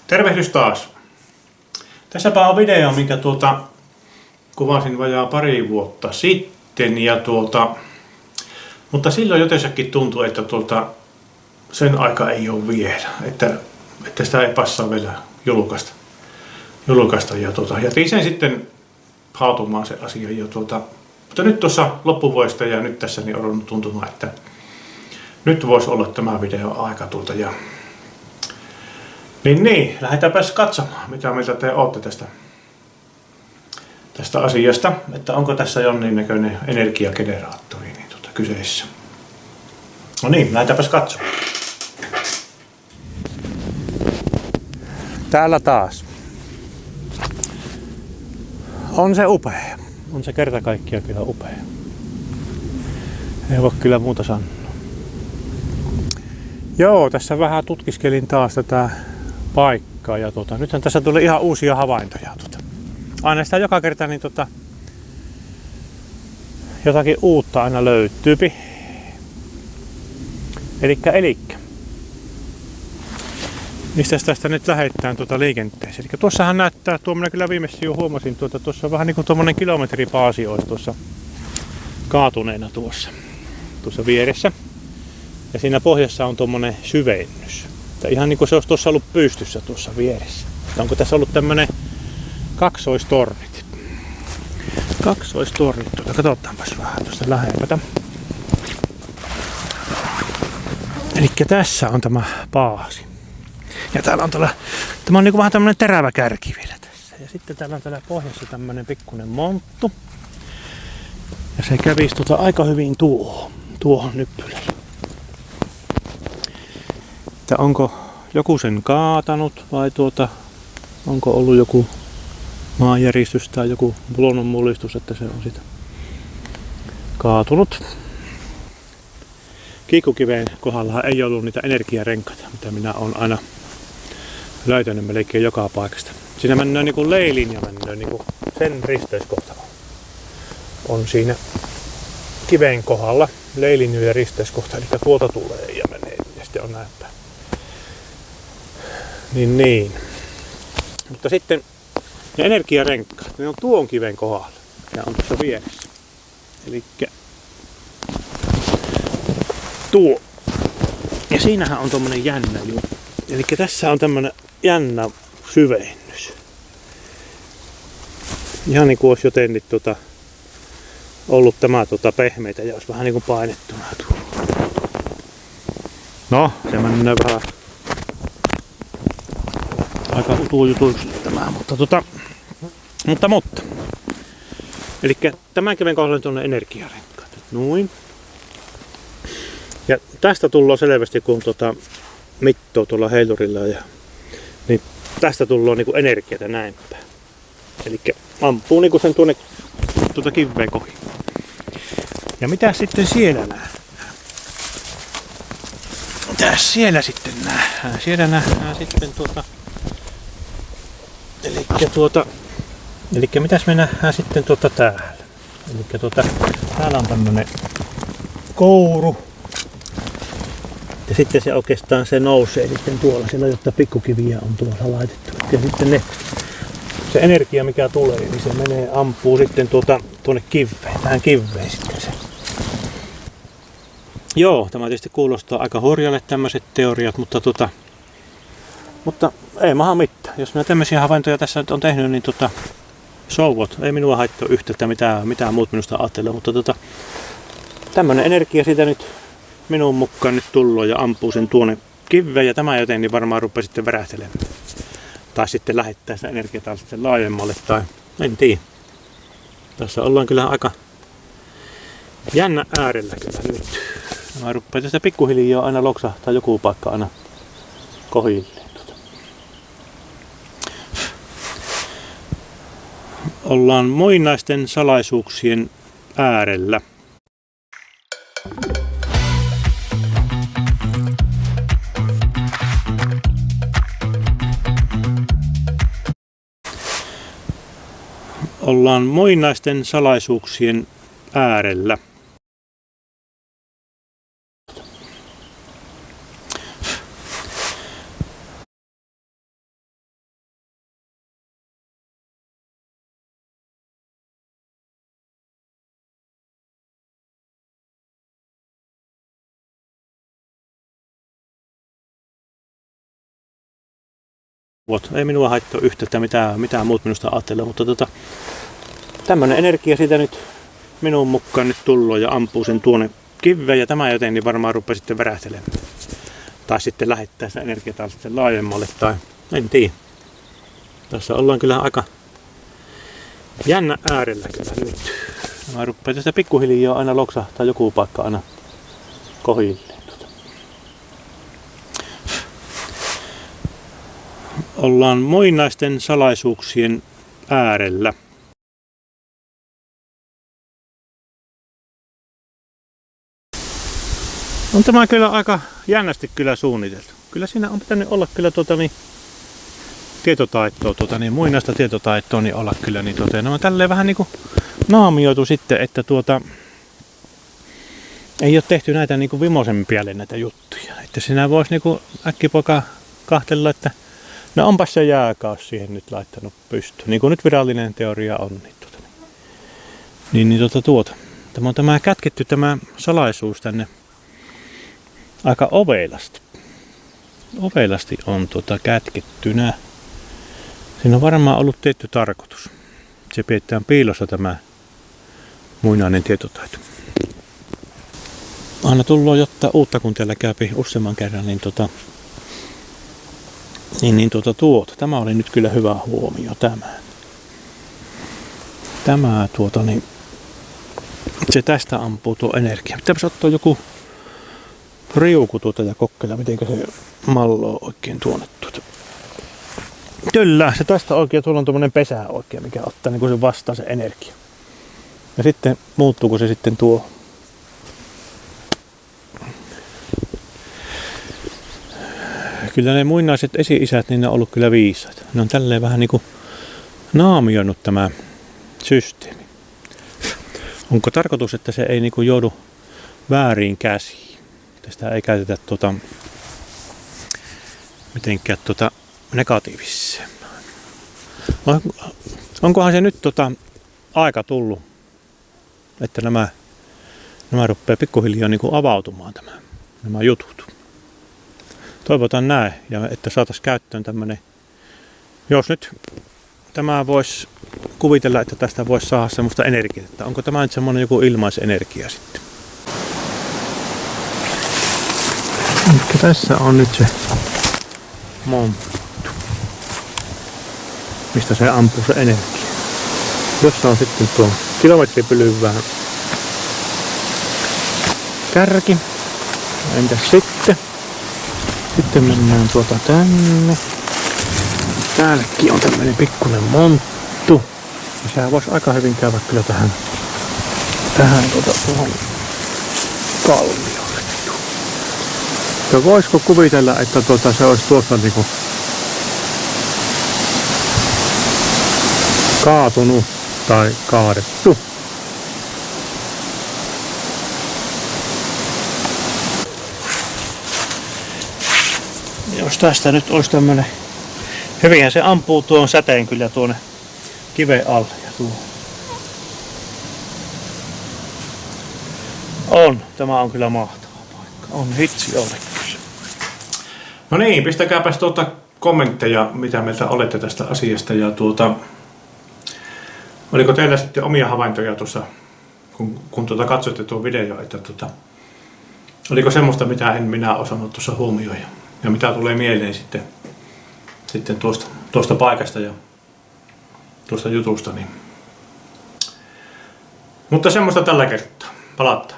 Tervehdys taas. Tässäpä on video, minkä kuvasin vajaa pari vuotta sitten. Mutta silloin jotensakin tuntui, että sen aika ei ole vielä. Että sitä ei passaa vielä julkaista. Jätin sen sitten haatumaan se asia. Mutta nyt tuossa loppuvuodesta ja nyt tässä niin on tuntumaan, että nyt voisi olla tämä video aika Niin, lähdetäänpäs katsomaan, mitä mieltä te olette tästä asiasta, että onko tässä jonkinnäköinen energiageneraattori kyseessä. No niin, lähdetäänpäs katsomaan. Täällä taas. On se upea. On se kerta kaikkiaan kyllä upea. Ei voi kyllä muuta sanoa. Joo, tässä vähän tutkiskelin taas tätä paikkaa ja nythän tässä tuli ihan uusia havaintoja. Aina sitä joka kerta niin jotakin uutta aina löytyypi. Elikkä. Mistä tästä nyt lähdetään liikenteeseen? Eli tuossahan näyttää, minä kyllä viimeksi jo huomasin, tuossa on vähän niin kuin tuommoinen kilometripaasi olisi tuossa kaatuneena tuossa vieressä. Ja siinä pohjassa on tuommoinen syvennys. Ihan niin kuin se olisi tuossa ollut pystyssä tuossa vieressä. Onko tässä ollut tämmöinen kaksoistornit? Katsotaanpas vähän tuosta lähempää. Elikkä tässä on tämä paasi. Ja täällä on tämä on niin kuin vähän tämmöinen terävä kärki vielä tässä. Ja sitten täällä on täällä pohjassa tämmöinen pikkuinen monttu. Ja se kävisi aika hyvin tuohon nyppylälle. Että onko joku sen kaatanut vai onko ollut joku maanjäristys tai joku luonnonmullistus, että se on sitä kaatunut. Kiikkukiven kohdalla ei ollut niitä energiarenkaita, mitä minä olen aina löytänyt melkein joka paikasta. Siinä mennään niin kuin leilinja, niin kuin sen risteyskohta on siinä kiven kohdalla. Leilinja ja risteyskohta, eli tuolta tulee ja menee ja sitten on näin päin. Niin. Mutta sitten ne energiarenkaat, ne on tuon kiven kohdalla ja on tuossa vieressä. Elikkä tuo. Ja siinähän on tommonen jännä juttu. Elikkä tässä on tämmönen jännä syvennys. Ihan niin kuin olisi jotenkin ollut tämä pehmeitä ja olisi vähän niin kuin painettuna. No, se menee vähän aika utujutuiksi tämä, mutta. Elikkä tämän kiven kohdalla on tuonne energiarenkaat. Noin. Ja tästä tullaan selvästi, kun mittoo tuolla heilurilla, niin tästä tullaan niinku energiaa näin päin. Elikkä ampuu niinku sen tuonne kiveen kohin. Ja mitä sitten siellä nähdään? Mitäs siellä sitten nähdään? Siellä nähdään sitten Elikkä mitäs me nähdään sitten täällä? Elikkä täällä on tämmönen kouru. Ja sitten se oikeastaan se nousee sitten tuolla, siellä jotta pikkukiviä on tuolla laitettu. Ja sitten se energia mikä tulee, niin se ampuu sitten tuonne kiveen, tähän kiveen sitten se. Joo, tämä tietysti kuulostaa aika hurjalle tämmöiset teoriat, mutta ei maha mitään. Jos minä tämmöisiä havaintoja tässä nyt on tehnyt, niin souvot. Ei minua haittaa yhtä, mitään muut minusta ajattelee, mutta tämmönen energia siitä nyt minun mukaan nyt tullut ja ampuu sen tuonne kiveen ja tämä joten niin varmaan rupeaa sitten värähtelemään. Tai sitten lähettää sitä energiaa sitten laajemmalle tai en tiedä. Tässä ollaan kyllä aika jännä äärellä kyllä nyt. Nämä rupeaa tästä pikkuhiljaa aina loksahtaa joku paikka aina kohilleen. Ollaan muinaisten salaisuuksien äärellä. Ollaan muinaisten salaisuuksien äärellä. Ei minua haittaa yhtä, että mitään muut minusta ajattelee, mutta tämmönen energia siitä nyt minun mukaan nyt tullut ja ampuu sen tuonne kiveen ja tämä joten niin varmaan rupeaa sitten värähtelemään. Tai sitten lähettää sitä energiaa sitten laajemmalle tai en tiedä. Tässä ollaan kyllä aika jännä äärellä kyllä nyt. Mä rupean tästä pikkuhiljaa aina loksahtaa joku paikka aina kohilleen. Ollaan muinaisten salaisuuksien äärellä. On tämä kyllä aika jännästi kyllä suunniteltu. Kyllä siinä on pitänyt olla kyllä tietotaitoa, muinaista tietotaitoa niin olla kyllä ne on tälleen vähän niinku naamioitu sitten, että ei ole tehty näitä niinku vimosen päälle näitä juttuja. Että siinä voisi niinku äkkipoika kahtella, että no onpas se jääkaus siihen nyt laittanut pystyyn. Niin kuin nyt virallinen teoria on. Tämä on tämä kätketty tämä salaisuus tänne aika ovelasti. Ovelasti on kätkettynä. Siinä on varmaan ollut tietty tarkoitus. Se pidetään piilossa tämä muinainen tietotaito. Aina tullaan jotta uutta, kun teillä käypi useamman kerran, Tämä oli nyt kyllä hyvä huomio se tästä ampuu tuo energia. Pitäisi ottaa joku riuku ja kokeilla, miten se malloo oikein tuonne Kyllä, se tästä oikein, tuolla on tuommoinen pesä oikein, mikä ottaa niin se vastaan se energia. Ja sitten muuttuuko se sitten tuo. Kyllä ne muinaiset esi-isät, niin ne on ollut kyllä viisaat. Ne on tälleen vähän niinku naamioinut tämä systeemi. Onko tarkoitus, että se ei niinku joudu vääriin käsiin? Tästä ei käytetä mitenkään negatiiviseen. Onkohan se nyt aika tullut, että nämä rupeaa pikkuhiljaa niinku avautumaan nämä jutut. Toivotaan näin, ja että saataisiin käyttöön tämmönen, jos nyt tämä voisi kuvitella, että tästä voisi saada semmoista energiaa, että onko tämä nyt semmoinen joku ilmaisenergia sitten. Elikkä tässä on nyt se monttu, mistä se ampuu se energia. Jossa on sitten tuo kilometripylyvää kärki. Entäs sitten? Sitten mennään tänne. Täälläkin on tämmönen pikkuinen monttu. Ja sehän voisi aika hyvin käydä kyllä tähän tuohon kalliolle. Ja voisiko kuvitella, että se olisi tuossa niinku kaatunut tai kaadettu. Jos tästä nyt olisi tämmönen, hyvinhän se ampuu tuon säteen kyllä tuonne kiven alle ja tuo. Tämä on kyllä mahtava paikka. On hitsi ole kyllä. No niin, pistäkääpäs kommentteja, mitä mieltä olette tästä asiasta ja oliko teillä sitten omia havaintoja tuossa, kun katsoitte tuon video, että oliko semmoista, mitä en minä osannut tuossa huomioida? Ja mitä tulee mieleen sitten tuosta paikasta ja tuosta jutusta. Niin. Mutta semmoista tällä kertaa. Palataan.